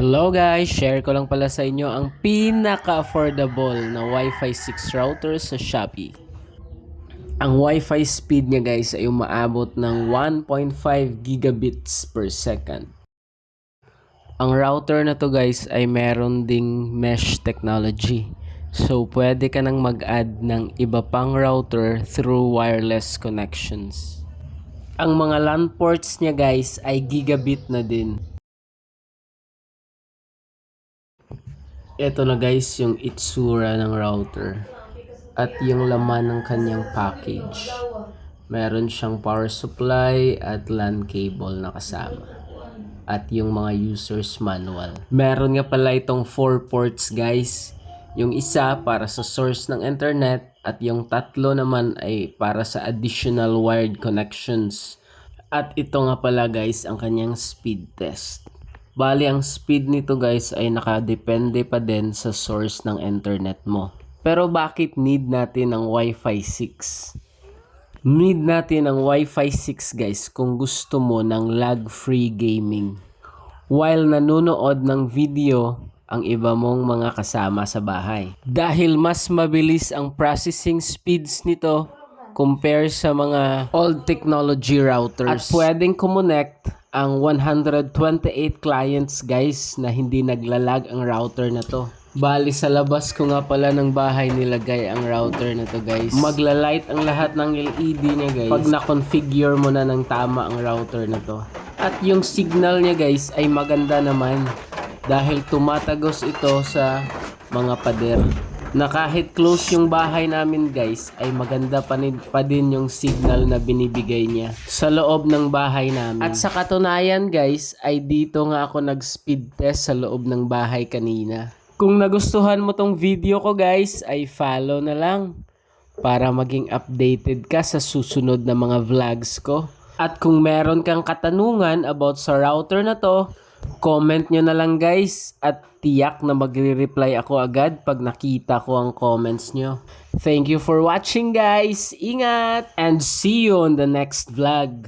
Hello guys, share ko lang pala sa inyo ang pinaka-affordable na Wi-Fi 6 router sa Shopee. Ang Wi-Fi speed niya guys ay umaabot ng 1.5 gigabits per second. Ang router na to guys ay meron ding mesh technology. So pwede ka nang mag-add ng iba pang router through wireless connections. Ang mga LAN ports niya guys ay gigabit na din. Ito na guys yung itsura ng router at yung laman ng kanyang package. Meron siyang power supply at LAN cable na kasama. At yung mga user's manual. Meron nga pala itong 4 ports guys. Yung isa para sa source ng internet at yung tatlo naman ay para sa additional wired connections. At ito nga pala guys ang kanyang speed test. Bali, ang speed nito guys ay nakadepende pa din sa source ng internet mo. Pero bakit need natin ang Wi-Fi 6? Need natin ang Wi-Fi 6 guys kung gusto mo ng lag-free gaming. While nanonood ng video ang iba mong mga kasama sa bahay. Dahil mas mabilis ang processing speeds nito compare sa mga old technology routers. At pwedeng kumonect ang 128 clients guys na hindi naglalag ang router na to. Bali sa labas ko nga pala ng bahay nilagay ang router na to guys. Magla-light ang lahat ng LED niya guys pag na-configure mo na ng tama ang router na to. At yung signal niya guys ay maganda naman dahil tumatagos ito sa mga pader. Na kahit close yung bahay namin guys ay maganda pa din yung signal na binibigay niya sa loob ng bahay namin. At sa katunayan guys ay dito nga ako nag-speed test sa loob ng bahay kanina. Kung nagustuhan mo tong video ko guys ay follow na lang para maging updated ka sa susunod na mga vlogs ko. At kung meron kang katanungan about sa router na to, comment nyo na lang guys at tiyak na magre-reply ako agad pag nakita ko ang comments nyo. Thank you for watching guys. Ingat and see you on the next vlog.